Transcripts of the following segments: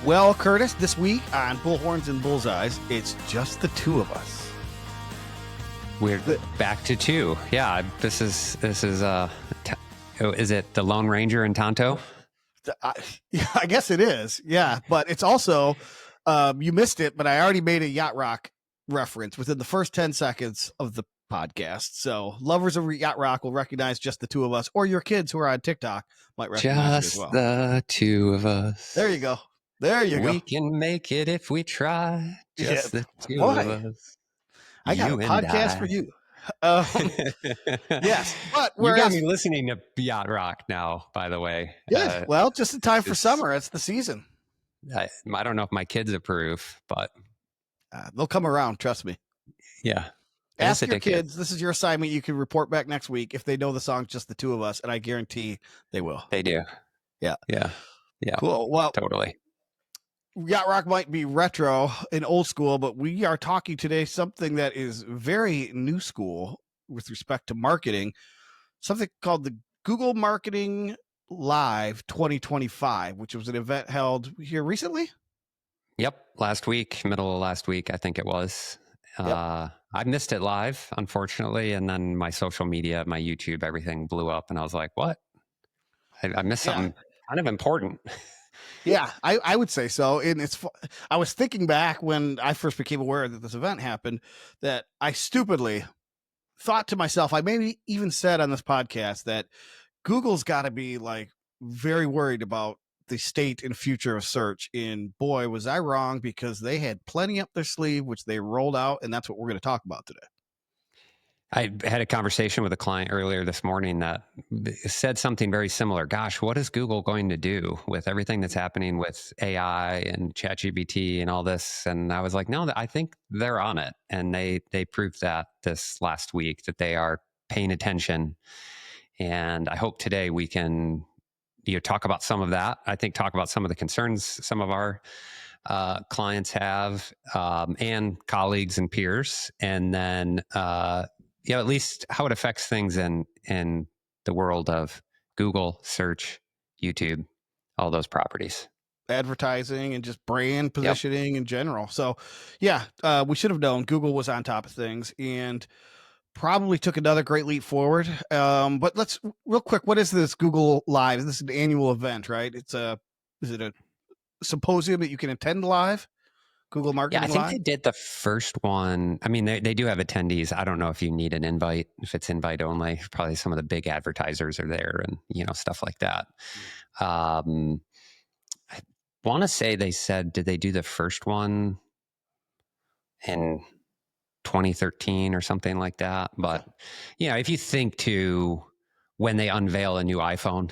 Well, Curtis, this week on Bullhorns and Bullseyes, it's just the two of us. We're back to two. Yeah, this is is it the Lone Ranger and Tonto? I guess it is. Yeah, but it's also you missed it, but I already made a Yacht Rock reference within the first 10 seconds of the podcast. So lovers of Yacht Rock will recognize just the two of us, or your kids who are on TikTok might recognize it as well. The two of us. There you go. There you go. We can make it if we try. Just the two of us. I got a podcast for you. Yes, but you got me listening to Yacht Rock now, by the way. Yeah, well, just in time for summer. It's the season. I don't know if my kids approve, but they'll come around. Trust me. Yeah. Ask your kids. This is your assignment. You can report back next week if they know the song "Just the Two of Us," and I guarantee they will. They do. Yeah. Cool. Well, totally. Yacht Rock might be retro and old school, but we are talking today something that is very new school with respect to marketing, something called the Google Marketing Live 2025, which was an event held here recently. Yep. Last week, middle of last week, I think it was. Yep. I missed it live, unfortunately. And then my social media, my YouTube, everything blew up. And I was like, what? I missed something kind of important. Yeah, I would say so. And I was thinking back when I first became aware that this event happened, that I stupidly thought to myself, I maybe even said on this podcast that Google's got to be like very worried about the state and future of search. And boy, was I wrong, because they had plenty up their sleeve, which they rolled out. And that's what we're going to talk about today. I had a conversation with a client earlier this morning that said something very similar. Gosh, what is Google going to do with everything that's happening with AI and ChatGPT and all this? And I was like, no, I think they're on it. And they proved that this last week, that they are paying attention. And I hope today we can talk about some of that. I think talk about some of the concerns some of our clients have, and colleagues and peers. And then at least how it affects things in the world of Google, search, YouTube, all those properties. Advertising and just brand positioning in general. So we should have known Google was on top of things and probably took another great leap forward. But let's real quick, what is this Google Live? This is an annual event, right? Is it a symposium that you can attend live? Google Marketing Live? Yeah, I think they did the first one. I mean, they do have attendees. I don't know if you need an invite, if it's invite only. Probably some of the big advertisers are there and, stuff like that. I want to say they said, did they do the first one in 2013 or something like that? But, if you think to when they unveil a new iPhone,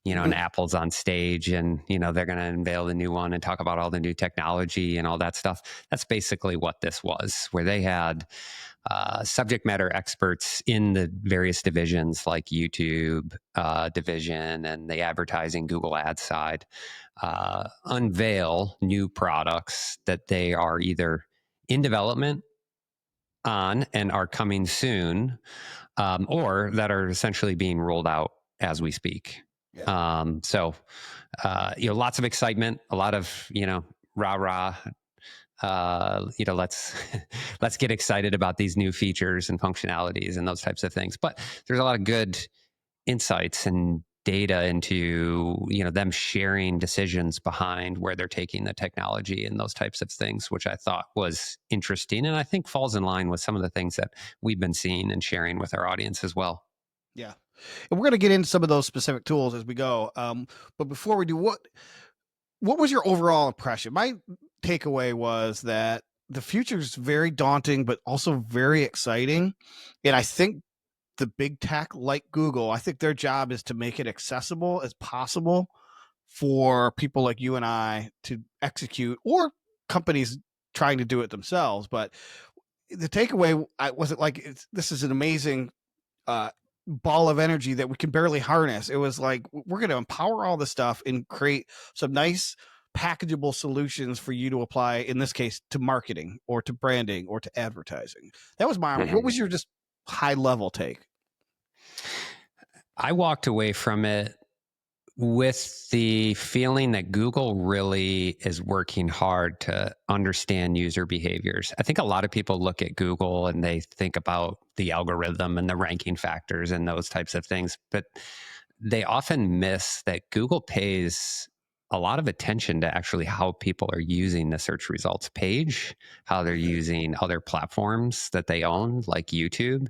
and Apple's on stage and, they're going to unveil the new one and talk about all the new technology and all that stuff. That's basically what this was, where they had subject matter experts in the various divisions like YouTube division and the advertising Google Ads side unveil new products that they are either in development on and are coming soon, or that are essentially being rolled out as we speak. Yeah. Lots of excitement, a lot of, rah-rah, let's get excited about these new features and functionalities and those types of things. But there's a lot of good insights and data into, them sharing decisions behind where they're taking the technology and those types of things, which I thought was interesting. And I think falls in line with some of the things that we've been seeing and sharing with our audience as well. Yeah. And we're going to get into some of those specific tools as we go. But before we do, what was your overall impression? My takeaway was that the future is very daunting, but also very exciting. And I think the big tech like Google, I think their job is to make it accessible as possible for people like you and I to execute, or companies trying to do it themselves. But the takeaway wasn't like, this is an amazing ball of energy that we can barely harness. It was like, we're going to empower all this stuff and create some nice packageable solutions for you to apply, in this case, to marketing or to branding or to advertising. That was what was your just high level take? I walked away from it with the feeling that Google really is working hard to understand user behaviors. I think a lot of people look at Google and they think about the algorithm and the ranking factors and those types of things, but they often miss that Google pays a lot of attention to actually how people are using the search results page, how they're Mhm. using other platforms that they own, like YouTube.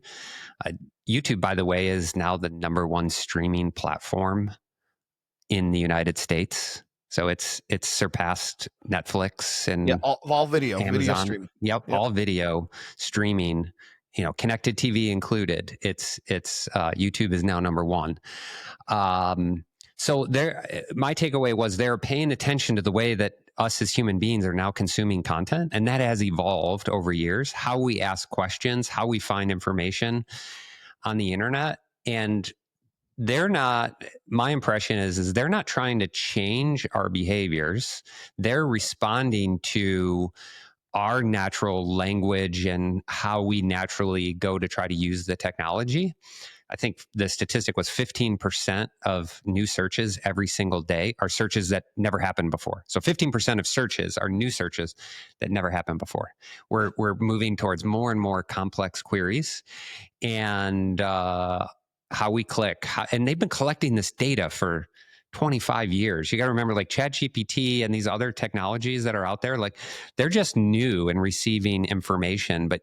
Uh, YouTube, by the way, is now the number one streaming platform in the United States. So it's surpassed Netflix Yeah, and all video Amazon. streaming. Yep, Yep. all video streaming, connected TV included. It's YouTube is now number one. Um, so there, my takeaway was they're paying attention to the way that us as human beings are now consuming content, and that has evolved over years. How we ask questions, how we find information on the internet, and they're not, my impression is they're not trying to change our behaviors. They're responding to our natural language and how we naturally go to try to use the technology. I think the statistic was 15% of new searches every single day are searches that never happened before. So 15% of searches are new searches that never happened before. We're moving towards more and more complex queries, and how we click. And they've been collecting this data for 25 years. You got to remember, like ChatGPT and these other technologies that are out there, like they're just new and receiving information, but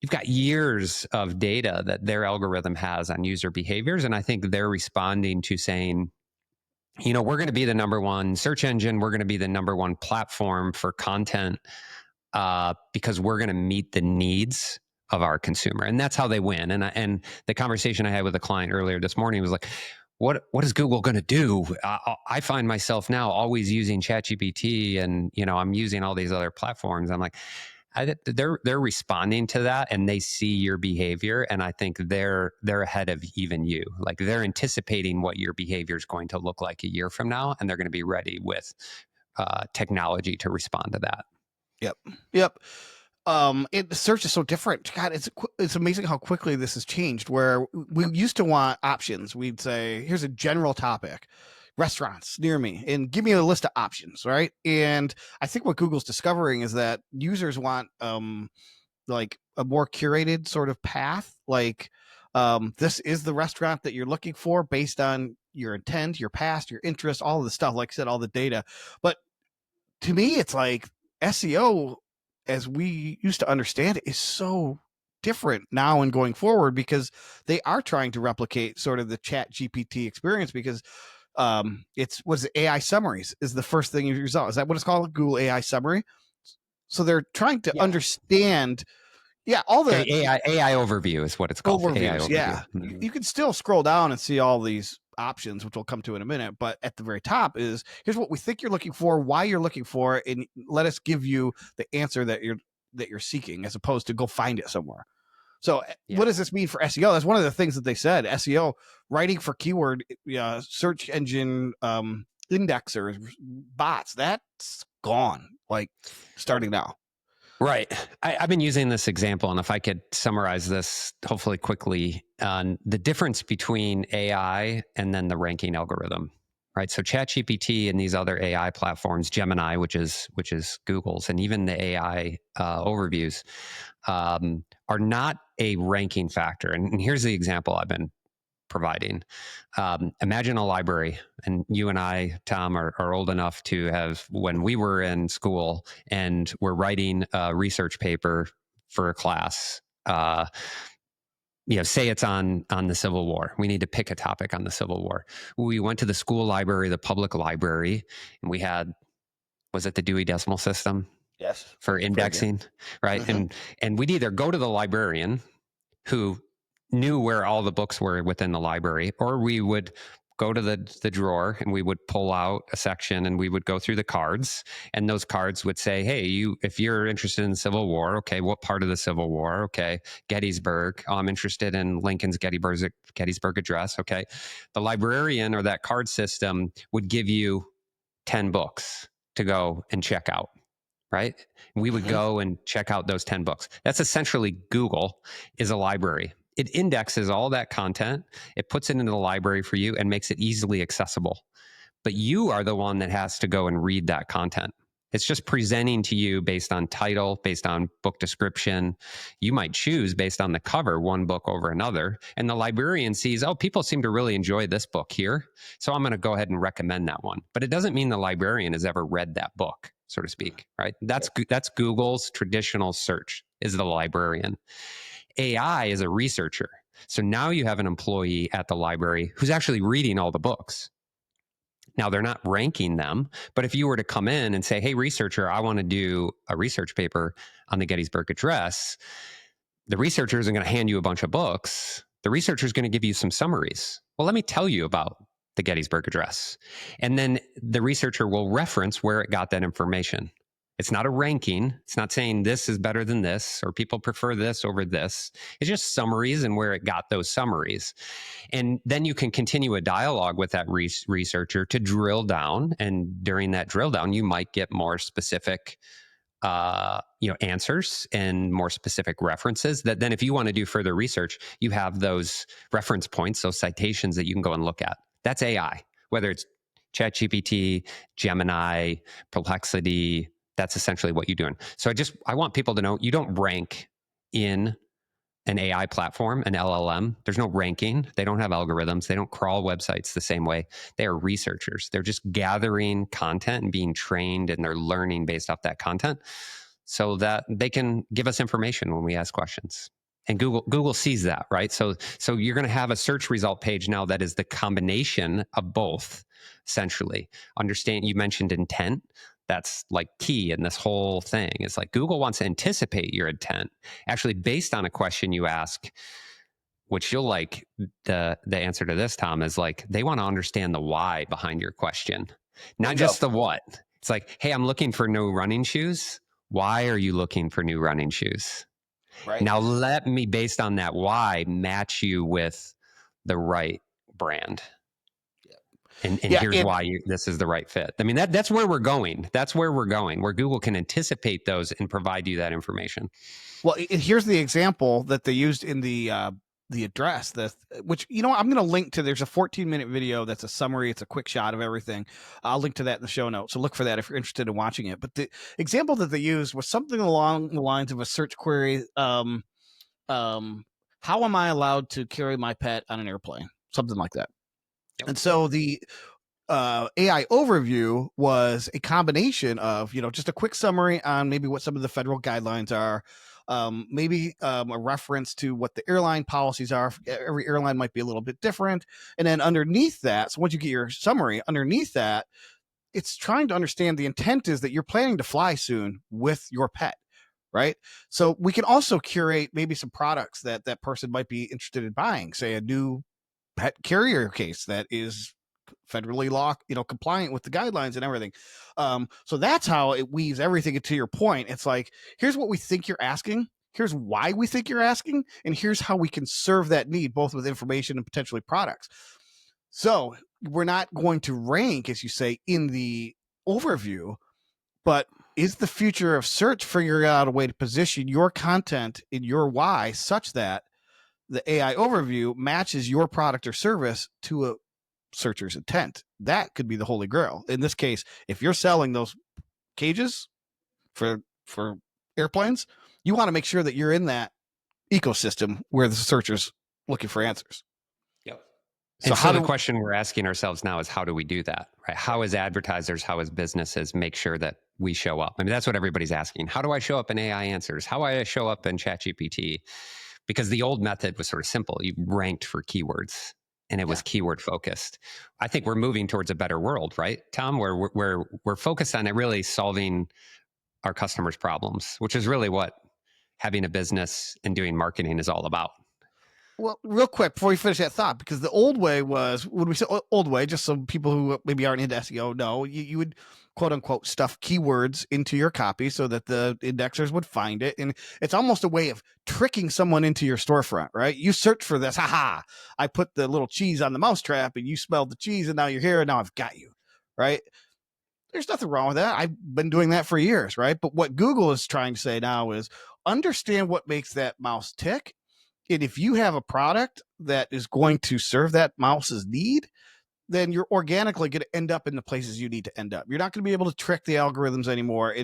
you've got years of data that their algorithm has on user behaviors. And I think they're responding to saying, we're going to be the number one search engine. We're going to be the number one platform for content, because we're going to meet the needs of our consumer, and that's how they win. And the conversation I had with a client earlier this morning was like, what is Google going to do? I find myself now always using ChatGPT, and I'm using all these other platforms. I'm like, they're responding to that, and they see your behavior, and I think they're ahead of even you. Like they're anticipating what your behavior is going to look like a year from now, and they're going to be ready with technology to respond to that. Yep. Yep. Search is so different. God, it's amazing how quickly this has changed. Where we used to want options, we'd say, "Here's a general topic, restaurants near me, and give me a list of options." Right? And I think what Google's discovering is that users want like a more curated sort of path. Like, this is the restaurant that you're looking for based on your intent, your past, your interest, all of the stuff. Like I said, all the data. But to me, it's like SEO, as we used to understand it, is so different now and going forward, because they are trying to replicate sort of the Chat GPT experience, because it's what is it, AI summaries is the first thing you result. Is that what it's called? Google AI summary. So they're trying to Yeah. understand, yeah, all the AI overview is what it's called. AI overviews. overview. Yeah, Mhm. you can still scroll down and see all these options, which we'll come to in a minute. But at the very top is, here's what we think you're looking for, why you're looking for it, and let us give you the answer that you're seeking, as opposed to go find it somewhere. So what Yeah. does this mean for SEO? That's one of the things that they said. SEO, writing for keyword search engine indexers, bots, that's gone, like starting now. Right. I've been using this example, and if I could summarize this hopefully quickly, the difference between AI and then the ranking algorithm. Right. So ChatGPT and these other AI platforms, Gemini, which is Google's, and even the AI overviews, are not a ranking factor. And here's the example I've been providing. Imagine a library, and you and I, Tom, are old enough to have, when we were in school and we're writing a research paper for a class. Say it's on the Civil War. We need to pick a topic on the Civil War. We went to the school library, the public library, and we had, was it the Dewey Decimal System Yes, for very good. indexing, right? Mm-hmm. And we'd either go to the librarian, who knew where all the books were within the library, or we would go to the drawer and we would pull out a section and we would go through the cards, and those cards would say, hey, if you're interested in the Civil War, okay, what part of the Civil War? Okay, Gettysburg. Oh, I'm interested in Lincoln's Gettysburg Address. Okay, the librarian or that card system would give you 10 books to go and check out, right? We would Mm-hmm. go and check out those 10 books. That's essentially Google is a library. it indexes all that content, it puts it into the library for you and makes it easily accessible. But you are the one that has to go and read that content. It's just presenting to you based on title, based on book description. You might choose based on the cover one book over another. And the librarian sees, oh, people seem to really enjoy this book here. So I'm going to go ahead and recommend that one. But it doesn't mean the librarian has ever read that book, so to speak, right? That's Google's traditional search, is the librarian. AI is a researcher. So now you have an employee at the library who's actually reading all the books. Now, they're not ranking them, but if you were to come in and say, hey, researcher, I want to do a research paper on the Gettysburg Address, the researcher isn't going to hand you a bunch of books. The researcher is going to give you some summaries. Well, let me tell you about the Gettysburg Address. And then the researcher will reference where it got that information. It's not a ranking. It's not saying this is better than this or people prefer this over this. It's just summaries and where it got those summaries. And then you can continue a dialogue with that researcher to drill down. And during that drill down, you might get more specific answers and more specific references that then if you want to do further research, you have those reference points, those citations that you can go and look at. That's AI, whether it's ChatGPT, Gemini, Perplexity. That's essentially what you're doing. So I want people to know you don't rank in an AI platform, an LLM. There's no ranking. They don't have algorithms. They don't crawl websites the same way. They are researchers. They're just gathering content and being trained, and they're learning based off that content so that they can give us information when we ask questions. And Google sees that, right? So you're going to have a search result page now that is the combination of both, essentially. Understand, you mentioned intent. That's like key in this whole thing. It's like Google wants to anticipate your intent, actually based on a question you ask, which you'll like the answer to this, Tom, is like they want to understand the why behind your question, not just the what. It's like, hey, I'm looking for new running shoes. Why are you looking for new running shoes? Right. Now let me, based on that why, match you with the right brand. And here's why this is the right fit. I mean, that's where we're going. That's where we're going, where Google can anticipate those and provide you that information. Well, here's the example that they used in the address, which, I'm going to link to. There's a 14-minute video that's a summary. It's a quick shot of everything. I'll link to that in the show notes. So look for that if you're interested in watching it. But the example that they used was something along the lines of a search query. How am I allowed to carry my pet on an airplane? Something like that. And so the AI overview was a combination of, just a quick summary on maybe what some of the federal guidelines are, maybe a reference to what the airline policies are. Every airline might be a little bit different. And then underneath that, so once you get your summary, underneath that, it's trying to understand the intent is that you're planning to fly soon with your pet. Right. So we can also curate maybe some products that that person might be interested in buying, say a new pet carrier case that is federally law, compliant with the guidelines and everything. So that's how it weaves everything into your point. It's like, here's what we think you're asking. Here's why we think you're asking. And here's how we can serve that need, both with information and potentially products. So we're not going to rank, as you say, in the overview, but is the future of search figuring out a way to position your content in your why such that the AI overview matches your product or service to a searcher's intent? That could be the holy grail. In this case, if you're selling those cages for airplanes, you want to make sure that you're in that ecosystem where the searcher's looking for answers. Yep. So the question we're asking ourselves now is, how do we do that? Right? How as advertisers, how as businesses make sure that we show up? I mean, that's what everybody's asking. How do I show up in AI answers? How do I show up in ChatGPT? Because the old method was sort of simple. You ranked for keywords and it was keyword focused. I think we're moving towards a better world, right, Tom, where we're focused on it really solving our customers' problems, which is really what having a business and doing marketing is all about. Well, real quick before we finish that thought, because the old way was, when we say old way, just so people who maybe aren't into SEO know, you would quote unquote stuff keywords into your copy so that the indexers would find it. And it's almost a way of tricking someone into your storefront, right? You search for this. Haha, I put the little cheese on the mousetrap and you smelled the cheese and now you're here and now I've got you, right? There's nothing wrong with that. I've been doing that for years, right? But what Google is trying to say now is understand what makes that mouse tick And if you have a product that is going to serve that mouse's need, then you're organically going to end up in the places you need to end up. You're not going to be able to trick the algorithms anymore.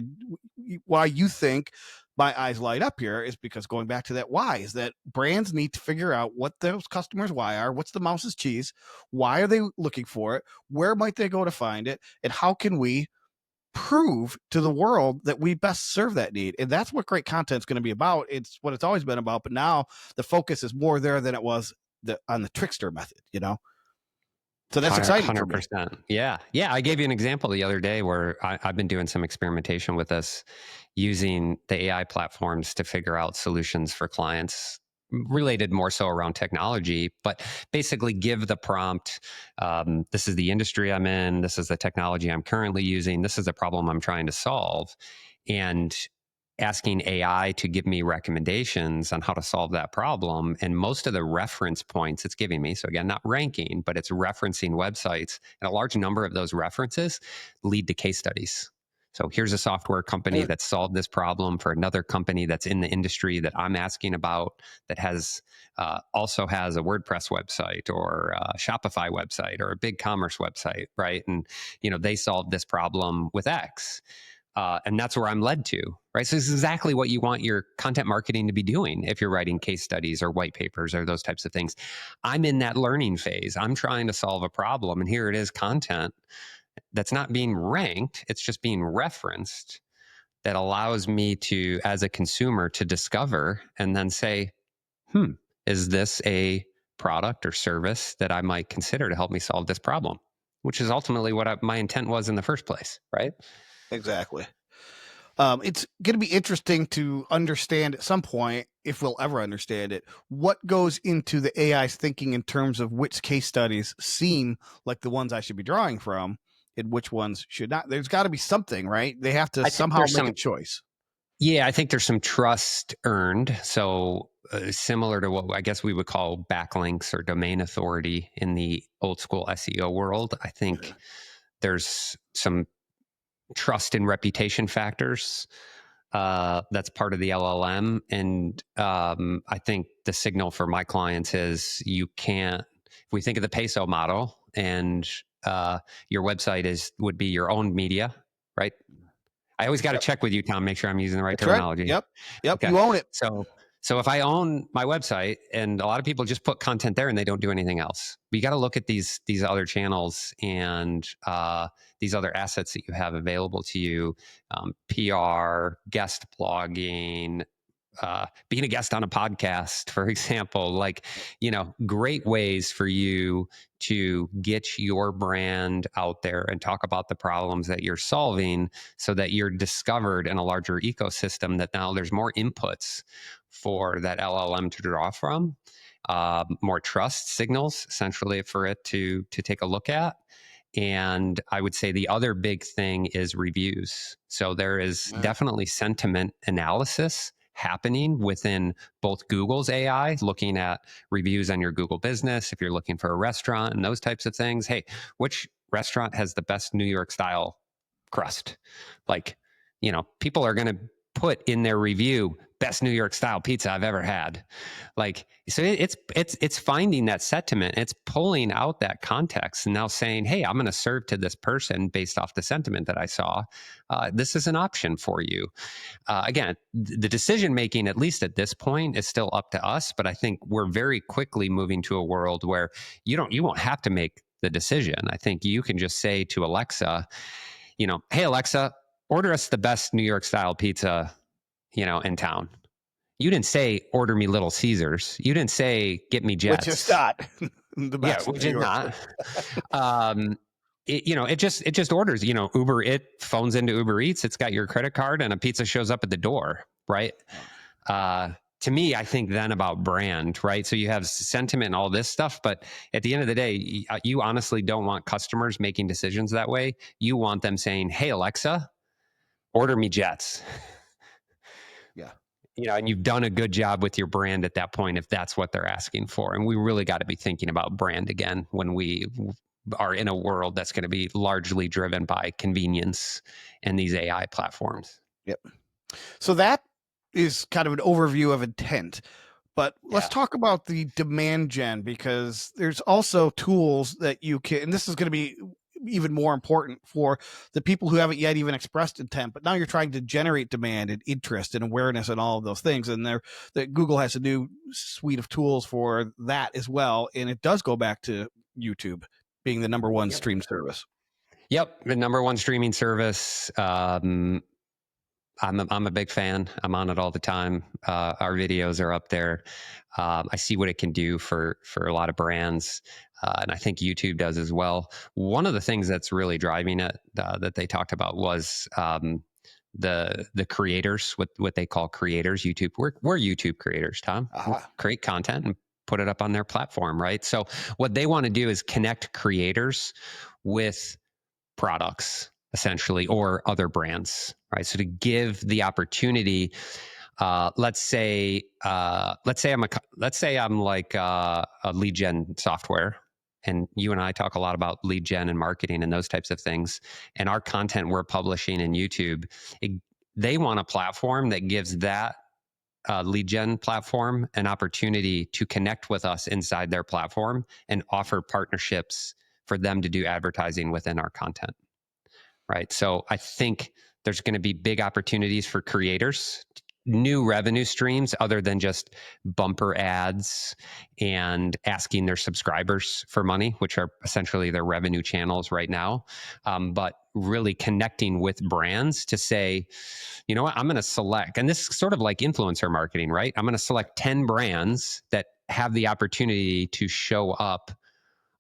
Why you think my eyes light up here is because, going back to that why, is that brands need to figure out what those customers' why are, what's the mouse's cheese, why are they looking for it, where might they go to find it, and how can we prove to the world that we best serve that need. And that's what great content is going to be about. It's what it's always been about, but now the focus is more there than it was on the trickster method, you know? So that's exciting for me. 100%. Yeah. Yeah. I gave you an example the other day where I've been doing some experimentation with us using the AI platforms to figure out solutions for clients related more so around technology, but basically give the prompt, this is the industry I'm in, this is the technology I'm currently using, this is the problem I'm trying to solve. And asking AI to give me recommendations on how to solve that problem. And most of the reference points it's giving me, so again, not ranking, but it's referencing websites. And a large number of those references lead to case studies. So here's a software company that solved this problem for another company that's in the industry that I'm asking about, that has also has a WordPress website or a Shopify website or a big commerce website, right? And they solved this problem with X. And that's where I'm led to, right? So this is exactly what you want your content marketing to be doing if you're writing case studies or white papers or those types of things. I'm in that learning phase. I'm trying to solve a problem, and here it is, content that's not being ranked. It's just being referenced, that allows me to, as a consumer, to discover and then say, is this a product or service that I might consider to help me solve this problem? Which is ultimately what my intent was in the first place, right? Exactly. It's going to be interesting to understand at some point, if we'll ever understand it, what goes into the AI's thinking in terms of which case studies seem like the ones I should be drawing from and which ones should not. There's got to be something, right? They have to I think somehow there's make a some choice. Yeah, I think there's some trust earned. So similar to what I guess we would call backlinks or domain authority in the old school SEO world, I think there's some trust and reputation factors that's part of the LLM. And I think the signal for my clients is you can't, if we think of the peso model and your website would be your own media, right? I always got to Yep. check with you, Tom, make sure I'm using the right That's right. terminology. Yep. Yep. Okay. You own it. So if I own my website, and a lot of people just put content there and they don't do anything else, but you got to look at these other channels and these other assets that you have available to you, PR, guest blogging, being a guest on a podcast, for example, great ways for you to get your brand out there and talk about the problems that you're solving so that you're discovered in a larger ecosystem, that now there's more inputs for that LLM to draw from, more trust signals essentially for it to take a look at. And I would say the other big thing is reviews. So there is definitely sentiment analysis happening within both Google's AI, looking at reviews on your Google business, if you're looking for a restaurant and those types of things. Hey, which restaurant has the best New York style crust? People are going to put in their review, best New York style pizza I've ever had. So it's finding that sentiment, it's pulling out that context and now saying, hey, I'm going to serve to this person based off the sentiment that I saw. This is an option for you. Again, the decision making, at least at this point, is still up to us. But I think we're very quickly moving to a world where you won't have to make the decision. I think you can just say to Alexa, hey, Alexa, order us the best New York style pizza, in town. You didn't say order me Little Caesars. You didn't say get me Which is Jets. not the best. Yeah, which is not. It just orders. Uber, it phones into Uber Eats. It's got your credit card, and a pizza shows up at the door, right? To me, I think then about brand, right? So you have sentiment and all this stuff, but at the end of the day, you honestly don't want customers making decisions that way. You want them saying, "Hey, Alexa, order me Jets." Yeah. And you've done a good job with your brand at that point if that's what they're asking for. And we really got to be thinking about brand again when we are in a world that's going to be largely driven by convenience and these AI platforms. Yep. So that is kind of an overview of intent. But let's Yeah. talk about the demand gen, because there's also tools that you can, and this is going to be even more important for the people who haven't yet even expressed intent, but now you're trying to generate demand and interest and awareness and all of those things. And there, that Google has a new suite of tools for that as well. And it does go back to YouTube being the number one Yep. stream service. Yep. The number one streaming service. I'm a big fan. I'm on it all the time. Our videos are up there. I see what it can do for a lot of brands, and I think YouTube does as well. One of the things that's really driving it that they talked about was the creators, what they call creators. YouTube. We're YouTube creators, Tom. We'll Aha. create content and put it up on their platform, right? So what they want to do is connect creators with products essentially, or other brands, right? So to give the opportunity, let's say I'm like a lead gen software, and you and I talk a lot about lead gen and marketing and those types of things, and our content we're publishing in YouTube. They want a platform that gives that lead gen platform an opportunity to connect with us inside their platform and offer partnerships for them to do advertising within our content. Right. So I think there's going to be big opportunities for creators, new revenue streams other than just bumper ads and asking their subscribers for money, which are essentially their revenue channels right now. But really connecting with brands to say, you know what, I'm going to select, and this is sort of like influencer marketing, right? I'm going to select 10 brands that have the opportunity to show up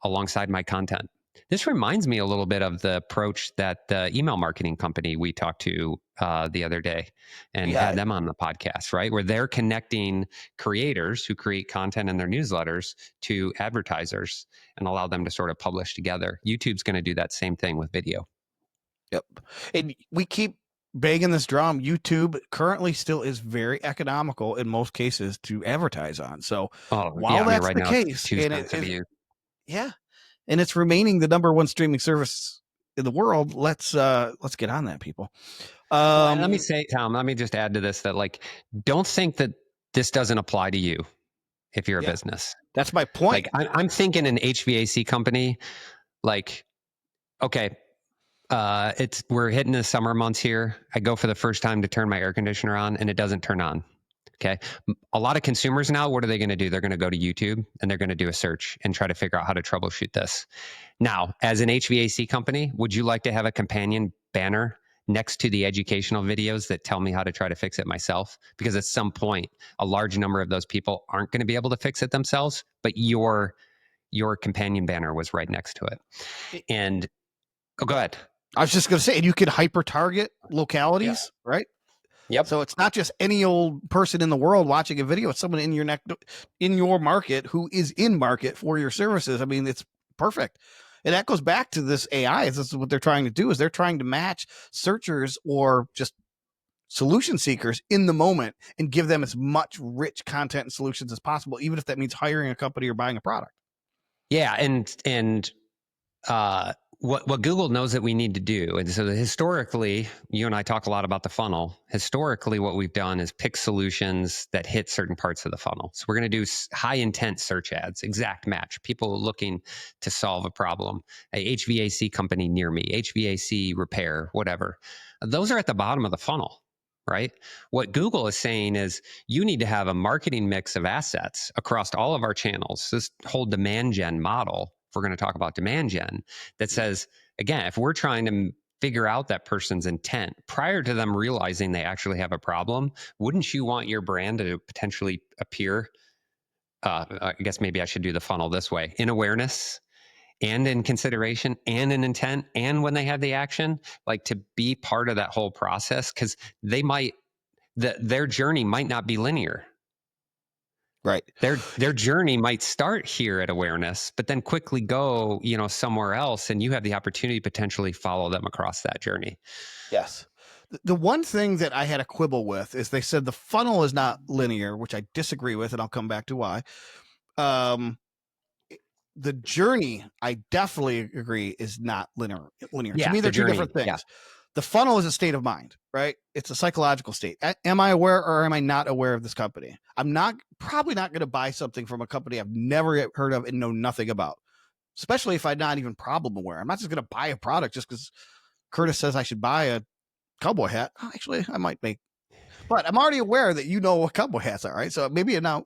alongside my content. This reminds me a little bit of the approach that the email marketing company we talked to the other day and Yeah. had them on the podcast, right? Where they're connecting creators who create content in their newsletters to advertisers and allow them to sort of publish together. YouTube's going to do that same thing with video. Yep. And we keep banging this drum. YouTube currently still is very economical in most cases to advertise on. So Oh, yeah. while I mean, that's right the now it's case, two and it cents a is, view. yeah, and it's remaining the number one streaming service in the world, let's get on that, people. Well, and let me Um, say, Tom, let me just add to this that, like, don't think that this doesn't apply to you if you're a yeah, business. that's my point. Like, I'm thinking an HVAC company, like, okay, it's we're hitting the summer months here. I go for the first time to turn my air conditioner on, and it doesn't turn on. Okay, a lot of consumers now, what are they going to do? They're going to go to YouTube and they're going to do a search and try to figure out how to troubleshoot this. Now, as an HVAC company, would you like to have a companion banner next to the educational videos that tell me how to try to fix it myself? Because at some point, a large number of those people aren't going to be able to fix it themselves, but your companion banner was right next to it. And go ahead. I was just going to say, and you can hyper target Yeah. localities, right? Yep. So it's not just any old person in the world watching a video. It's someone in your in your market who is in market for your services. I mean, it's perfect. And that goes back to this AI. This is what they're trying to do, is they're trying to match searchers or just solution seekers in the moment and give them as much rich content and solutions as possible, even if that means hiring a company or buying a product. Yeah, and what Google knows that we need to do, and so historically, you and I talk a lot about the funnel. Historically, what we've done is pick solutions that hit certain parts of the funnel. So we're going to do high intent search ads, exact match, people looking to solve a problem. A HVAC company near me, HVAC repair, whatever. Those are at the bottom of the funnel. Right. What Google is saying is you need to have a marketing mix of assets across all of our channels. This whole demand gen model, if we're going to talk about demand gen, that says, again, if we're trying to figure out that person's intent prior to them realizing they actually have a problem, wouldn't you want your brand to potentially appear? I guess maybe I should do the funnel this way: in awareness, and in consideration, and in intent, and when they have the action, like to be part of that whole process, because they might, their journey might not be linear. Right. Their journey might start here at awareness, but then quickly go, somewhere else, and you have the opportunity to potentially follow them across that journey. Yes. The one thing that I had a quibble with is they said the funnel is not linear, which I disagree with, and I'll come back to why. Um, the journey, I definitely agree, is not linear. To Yeah, me, the they're two journey. different Yeah. things. The funnel is a state of mind, right? It's a psychological state. Am I aware or am I not aware of this company? I'm not probably not going to buy something from a company I've never heard of and know nothing about, especially if I'm not even problem aware. I'm not just going to buy a product just because Curtis says I should buy a cowboy hat. Oh, actually, I might make, but I'm already aware that you know what cowboy hats are, right? So maybe now,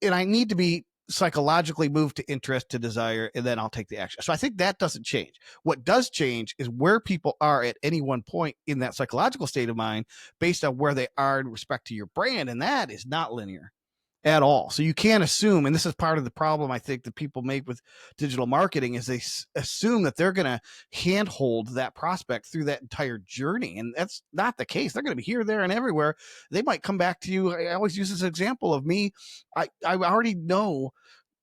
and I need to be psychologically moved to interest to desire, and then I'll take the action. So I think that doesn't change. What does change is where people are at any one point in that psychological state of mind based on where they are in respect to your brand, and that is not linear at all. So you can't assume, and this is part of the problem I think that people make with digital marketing is they assume that they're going to handhold that prospect through that entire journey, and that's not the case. They're going to be here, there, and everywhere. They might come back to you. I always use this example of me. I already know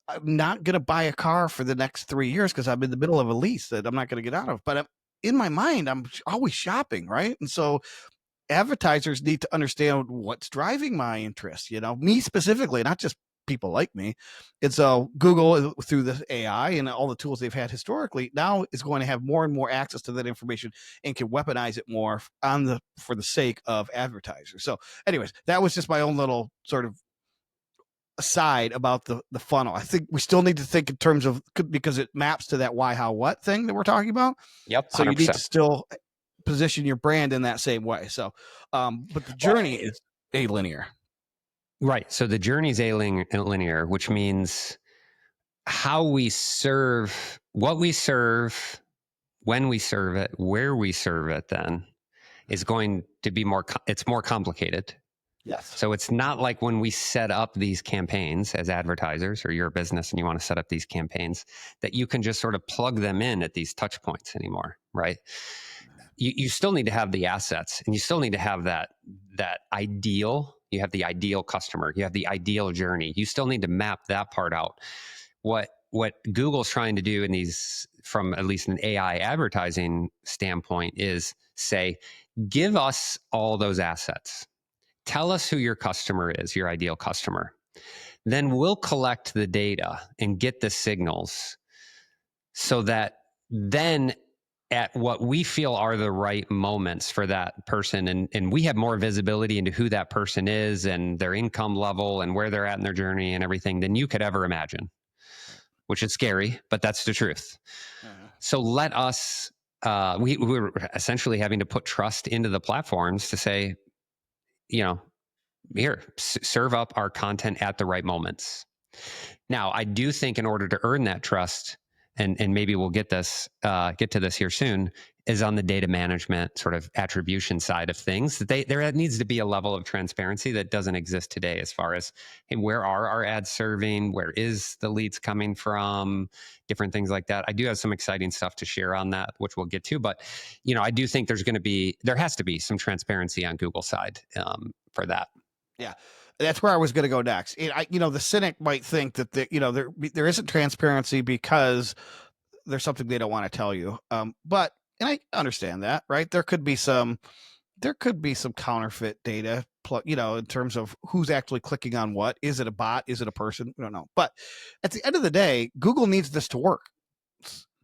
I'm not going to buy a car for the next 3 years because I'm in the middle of a lease that I'm not going to get out of. But in my mind, I'm always shopping, right? And so advertisers need to understand what's driving my interest, me specifically, not just people like me. And so Google, through the AI and all the tools they've had historically, now is going to have more and more access to that information and can weaponize it more for the sake of advertisers. So anyways, that was just my own little sort of aside about the funnel. I think we still need to think in terms of, because it maps to that why, how, what thing that we're talking about. Yep, So you need to 100%. still position your brand in that same way. So, but the Well, journey is alinear. right. So the journey is linear, which means how we serve, what we serve, when we serve it, where we serve it, then is going to be it's more complicated. Yes. So it's not like when we set up these campaigns as advertisers, or you're a business and you want to set up these campaigns, that you can just sort of plug them in at these touch points anymore, right? You still need to have the assets, and you still need to have that ideal. You have the ideal customer, you have the ideal journey. You still need to map that part out. What Google's trying to do in these, from at least an AI advertising standpoint, is say, give us all those assets. Tell us who your customer is, your ideal customer. Then we'll collect the data and get the signals so that then at what we feel are the right moments for that person, and we have more visibility into who that person is and their income level and where they're at in their journey and everything than you could ever imagine, which is scary, but that's the truth. So let us, we're essentially having to put trust into the platforms to say, here, serve up our content at the right moments. Now, I do think in order to earn that trust, and maybe we'll get to this here soon, is on the data management sort of attribution side of things. That there needs to be a level of transparency that doesn't exist today, as far as, hey, where are our ads serving? Where is the leads coming from? Different things like that. I do have some exciting stuff to share on that, which we'll get to. But I do think there has to be some transparency on Google's side for that. Yeah, that's where I was going to go next. The cynic might think that there isn't transparency because there's something they don't want to tell you. But I understand that, right? There could be some counterfeit data, in terms of who's actually clicking on what. Is it a bot? Is it a person? We don't know. But at the end of the day, Google needs this to work,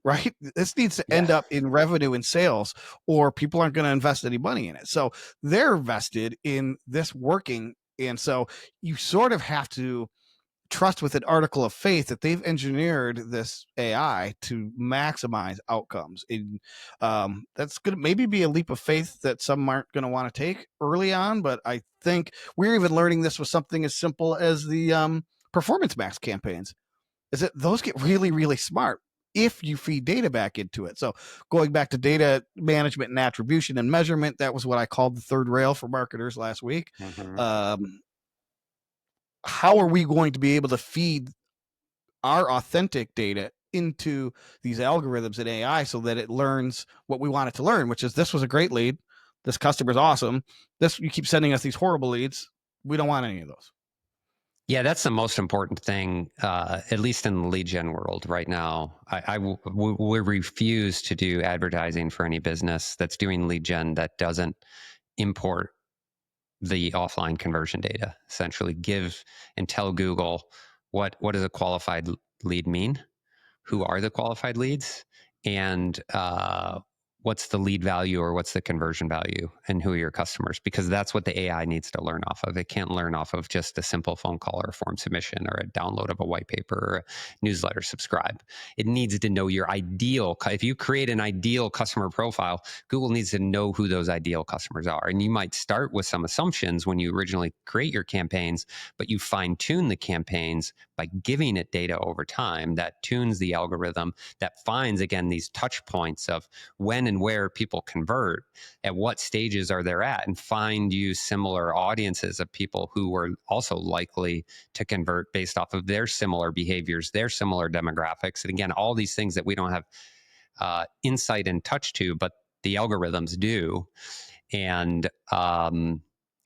right? This needs to end up in revenue and sales, or people aren't going to invest any money in it. So they're vested in this working. And so you sort of have to trust with an article of faith that they've engineered this AI to maximize outcomes. And that's going to maybe be a leap of faith that some aren't going to want to take early on. But I think we're even learning this with something as simple as the Performance Max campaigns, is that those get really, really smart if you feed data back into it. So going back to data management and attribution and measurement, that was what I called the third rail for marketers last week. Mm-hmm. How are we going to be able to feed our authentic data into these algorithms in AI so that it learns what we want it to learn, which is, this was a great lead. This customer's awesome. You keep sending us these horrible leads. We don't want any of those. Yeah, that's the most important thing, at least in the lead gen world right now. We refuse to do advertising for any business that's doing lead gen that doesn't import the offline conversion data. Essentially, give and tell Google what does a qualified lead mean, who are the qualified leads, and what's the lead value or what's the conversion value and who are your customers, because that's what the AI needs to learn off of. It can't learn off of just a simple phone call or a form submission or a download of a white paper or a newsletter subscribe. It needs to know your ideal. If you create an ideal customer profile, Google needs to know who those ideal customers are. And you might start with some assumptions when you originally create your campaigns, but you fine tune the campaigns by giving it data over time that tunes the algorithm, that finds, again, these touch points of when and where people convert, at what stages are they at, and find you similar audiences of people who are also likely to convert based off of their similar behaviors, their similar demographics. And again, all these things that we don't have insight and touch to, but the algorithms do. And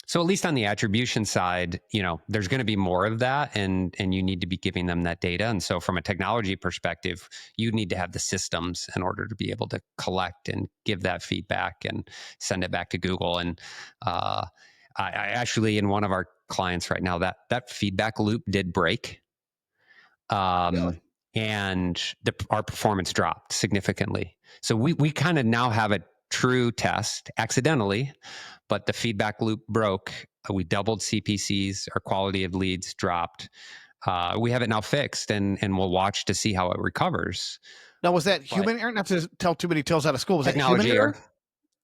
so at least on the attribution side, there's going to be more of that, and you need to be giving them that data. And so from a technology perspective, you need to have the systems in order to be able to collect and give that feedback and send it back to Google. And I actually, in one of our clients right now, that feedback loop did break. Really? And our performance dropped significantly. So we kind of now have a true test accidentally, but the feedback loop broke. We doubled CPCs, our quality of leads dropped. We have it now fixed, and we'll watch to see how it recovers. Now, was that But human error? Not to tell too many tales out of school. Was that human technology error? error,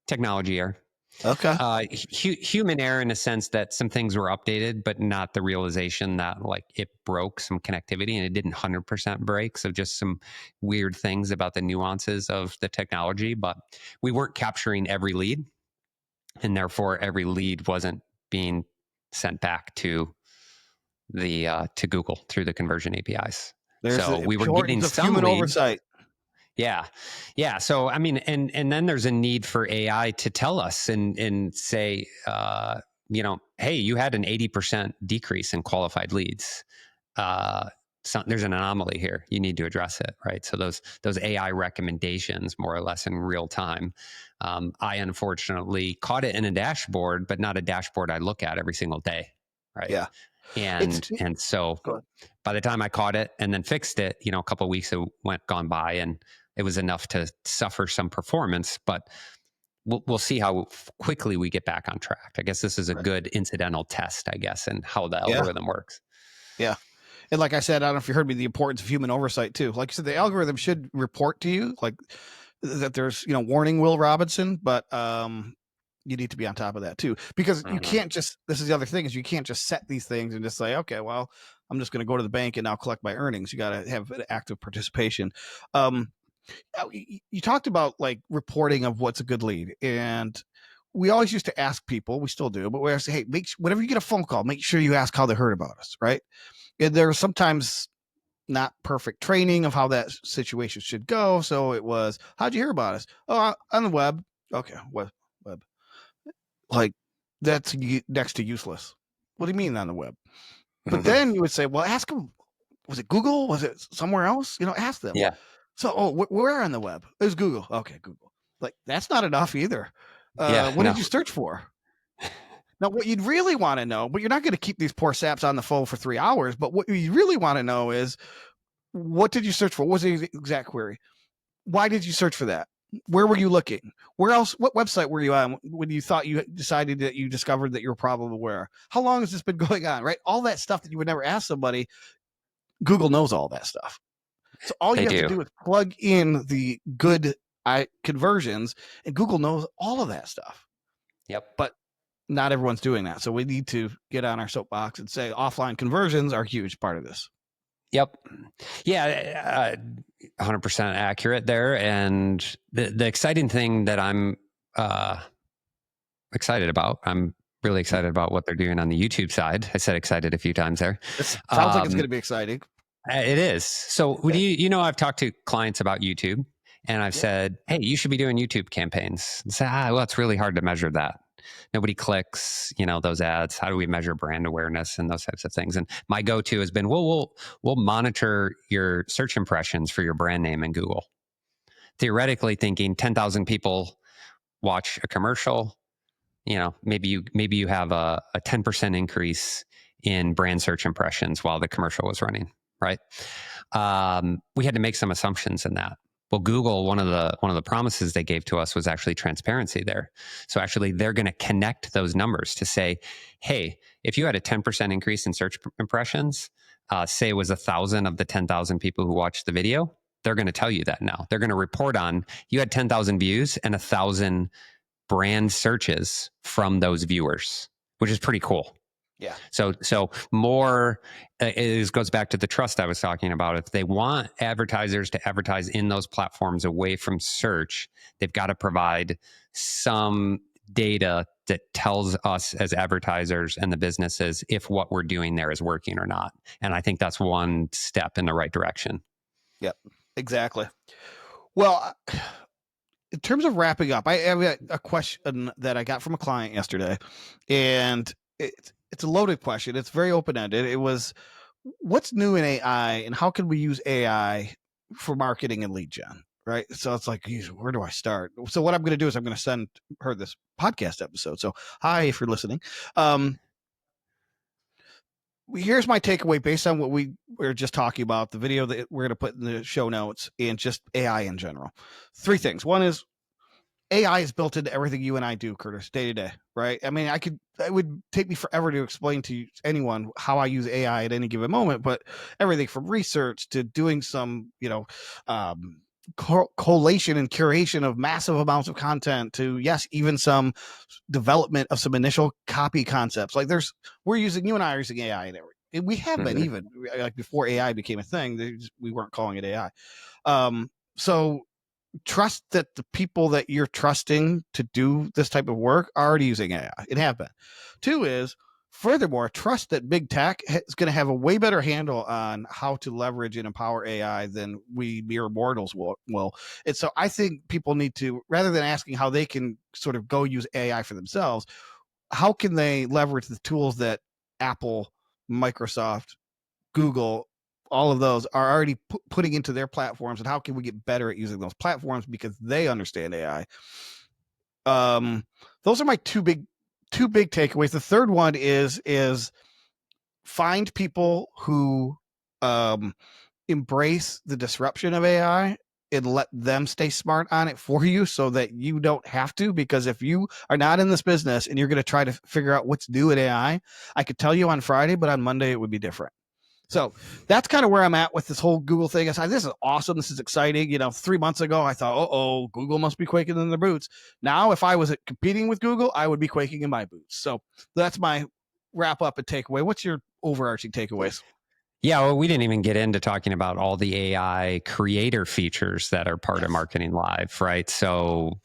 technology error. Okay. Human error in a sense that some things were updated, but not the realization that like it broke some connectivity, and it didn't 100% break. So just some weird things about the nuances of the technology, but we weren't capturing every lead, and therefore every lead wasn't being sent back to to Google through the conversion APIs. There's So the we were getting importance of some human leads. oversight. Yeah. Yeah. So, I mean, and then there's a need for AI to tell us and say, hey, you had an 80% decrease in qualified leads. So there's an anomaly here. You need to address it, right? So those AI recommendations, more or less in real time. I unfortunately caught it in a dashboard, but not a dashboard I look at every single day, right? Yeah. It's And so Go ahead. by the time I caught it and then fixed it, a couple of weeks gone by, and it was enough to suffer some performance. But we'll see how quickly we get back on track. I guess this is a Right. good incidental test, I guess, and how the Yeah. algorithm works. Yeah. And like I said, I don't know if you heard me, the importance of human oversight too. Like you said, the algorithm should report to you like that there's, warning Will Robinson, but you need to be on top of that too. Because you Mhm. can't just this is the other thing is you can't just set these things and just say, okay, well, I'm just gonna go to the bank and now collect my earnings. You gotta have an active participation. Um you talked about like reporting of what's a good lead, and we always used to ask people, we still do, but we always say, hey, whenever you get a phone call, make sure you ask how they heard about us, right? And there's sometimes not perfect training of how that situation should go. So it was, how'd you hear about us? Oh, on the web. Okay, web. Like that's next to useless. What do you mean on the web? But Mhm. then you would say, well, ask them. Was it Google? Was it somewhere else? Ask them. Yeah. So, where on the web? It was Google. Okay, Google. Like that's not enough either. Yeah. What No. did you search for? Now, what you'd really want to know, but you're not going to keep these poor saps on the phone for 3 hours. But what you really want to know is, what did you search for? What was the exact query? Why did you search for that? Where were you looking? Where else? What website were you on when you thought you decided that you discovered that you were probably aware? How long has this been going on? Right, all that stuff that you would never ask somebody. Google knows all that stuff. So all They you have to do. do is plug in the good conversions, and Google knows all of that stuff. Yep. But not everyone's doing that. So we need to get on our soapbox and say offline conversions are a huge part of this. Yep. Yeah. 100% accurate there. And the exciting thing that I'm excited about, I'm really excited about what they're doing on the YouTube side. I said excited a few times there. This sounds like it's going Um, to be exciting. It is. So, I've talked to clients about YouTube, and I've Yeah. said, hey, you should be doing YouTube campaigns. And say, well, it's really hard to measure that. Nobody clicks, those ads. How do we measure brand awareness and those types of things? And my go-to has been, well, we'll monitor your search impressions for your brand name in Google. Theoretically thinking 10,000 people watch a commercial, maybe you have a 10% increase in brand search impressions while the commercial was running, right? We had to make some assumptions in that. Well, Google, one of the promises they gave to us was actually transparency there. So actually, they're going to connect those numbers to say, hey, if you had a 10% increase in search impressions, say it was 1,000 of the 10,000 people who watched the video, they're going to tell you that now. They're going to report on you had 10,000 views and 1,000 brand searches from those viewers, which is pretty cool. Yeah. So more it goes back to the trust I was talking about. If they want advertisers to advertise in those platforms away from search, they've got to provide some data that tells us as advertisers and the businesses if what we're doing there is working or not. And I think that's one step in the right direction. Yep. Exactly. Well, in terms of wrapping up, I have a question that I got from a client yesterday, and it's a loaded question. It's very open ended. It was, what's new in AI, and how can we use AI for marketing and lead gen? Right. So it's like, geez, where do I start? So what I'm going to do is I'm going to send her this podcast episode. So hi, if you're listening. Here's my takeaway based on what we were just talking about, the video that we're going to put in the show notes, and just AI in general. Three things. One is, AI is built into everything you and I do, Curtis, day to day, right? I mean, it would take me forever to explain to anyone how I use AI at any given moment, but everything from research to doing some, collation and curation of massive amounts of content to, yes, even some development of some initial copy concepts. Like you and I are using AI and everything. We have been, Mhm. even like before AI became a thing, we weren't calling it AI. So trust that the people that you're trusting to do this type of work are already using AI and have been. Two is, furthermore, trust that big tech is going to have a way better handle on how to leverage and empower AI than we mere mortals will. And so I think people need to, rather than asking how they can sort of go use AI for themselves, how can they leverage the tools that Apple, Microsoft, Google, all of those are already putting into their platforms, and how can we get better at using those platforms because they understand AI? Those are my two big takeaways. The third one is find people who um, embrace the disruption of AI and let them stay smart on it for you so that you don't have to. Because if you are not in this business and you're going to try to figure out what's new in AI, I could tell you on Friday, but on Monday it would be different. So that's kind of where I'm at with this whole Google thing. I said, this is awesome. This is exciting. 3 months ago, I thought, Google must be quaking in their boots. Now, if I was competing with Google, I would be quaking in my boots. So that's my wrap up and takeaway. What's your overarching takeaways? Yeah, well, we didn't even get into talking about all the AI creator features that are part of Yes. Marketing Live, right? So,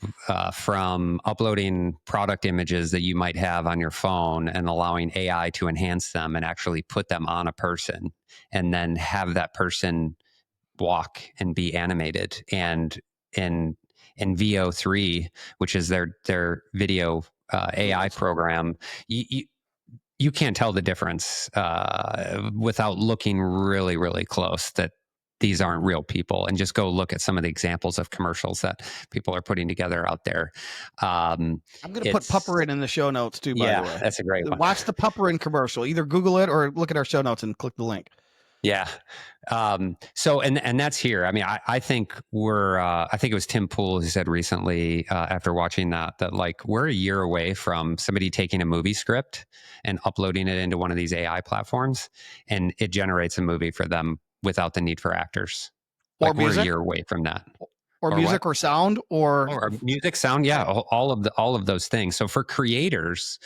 from uploading product images that you might have on your phone and allowing AI to enhance them and actually put them on a person, and then have that person walk and be animated. And in VO3, which is their video AI Tools. program, you can't tell the difference without looking really, really close that these aren't real people. And just go look at some of the examples of commercials that people are putting together out there. I'm going to put It's Pupperin in the show notes too, by the Yeah, way. that's a great one. Watch the Pupperin commercial. Either Google it or look at our show notes and click the link. Yeah. So, and that's here. I mean, I think I think it was Tim Pool who said recently, after watching that like we're a year away from somebody taking a movie script and uploading it into one of these AI platforms, and it generates a movie for them without the need for actors. Or Like we're a music, year away from that. or Or what? music or sound, or Or music, sound, yeah, all of those things. So for creators,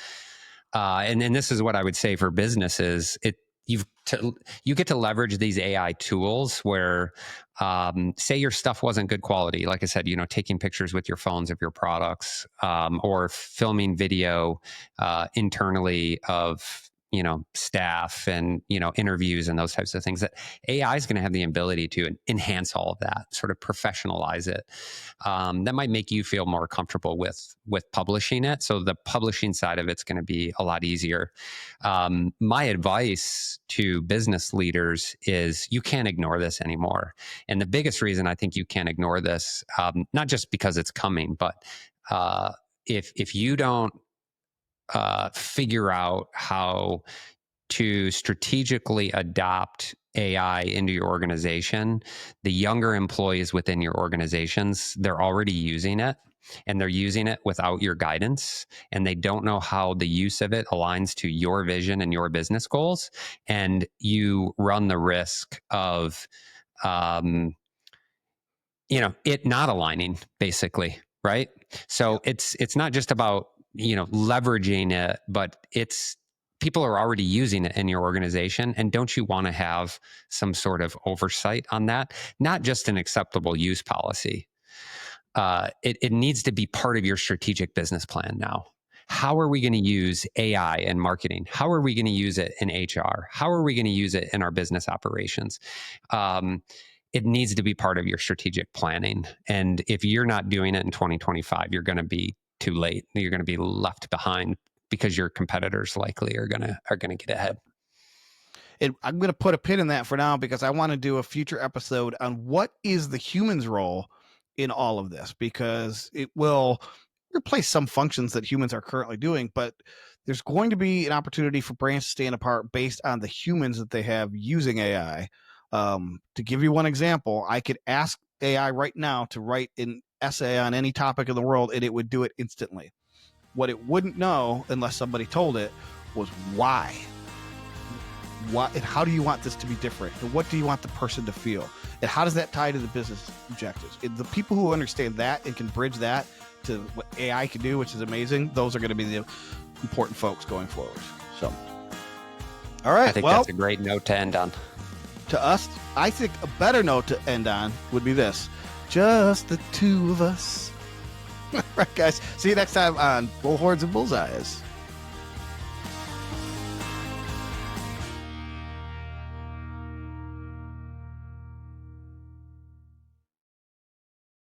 and this is what I would say for businesses, you've you get to leverage these AI tools where, say your stuff wasn't good quality, like I said, taking pictures with your phones of your products, or filming video internally of staff and interviews and those types of things. That AI is going to have the ability to enhance all of that, sort of professionalize it. That might make you feel more comfortable with publishing it. So the publishing side of it's going to be a lot easier. My advice to business leaders is you can't ignore this anymore. And the biggest reason I think you can't ignore this, not just because it's coming, but if you don't figure out how to strategically adopt AI into your organization, the younger employees within your organizations, they're already using it, and they're using it without your guidance, and they don't know how the use of it aligns to your vision and your business goals. And you run the risk of, it not aligning, basically, right? So it's not just about, leveraging it, but it's people are already using it in your organization. And don't you want to have some sort of oversight on that? Not just an acceptable use policy. It needs to be part of your strategic business plan now. How are we going to use AI in marketing? How are we going to use it in HR? How are we going to use it in our business operations? It needs to be part of your strategic planning. And if you're not doing it in 2025, you're going to be too late. You're going to be left behind because your competitors likely are going to get ahead. I'm going to put a pin in that for now because I want to do a future episode on what is the human's role in all of this, because it will replace some functions that humans are currently doing, but there's going to be an opportunity for brands to stand apart based on the humans that they have using AI. To give you one example, I could ask AI right now to write an essay on any topic in the world, and it would do it instantly. What it wouldn't know, unless somebody told it, was why. What and how do you want this to be different? And what do you want the person to feel? And how does that tie to the business objectives? And the people who understand that and can bridge that to what AI can do, which is amazing, those are going to be the important folks going forward. So, all right. I think that's a great note to end on. To us, I think a better note to end on would be this: just the two of us. All right, guys. See you next time on Bullhorns and Bullseyes.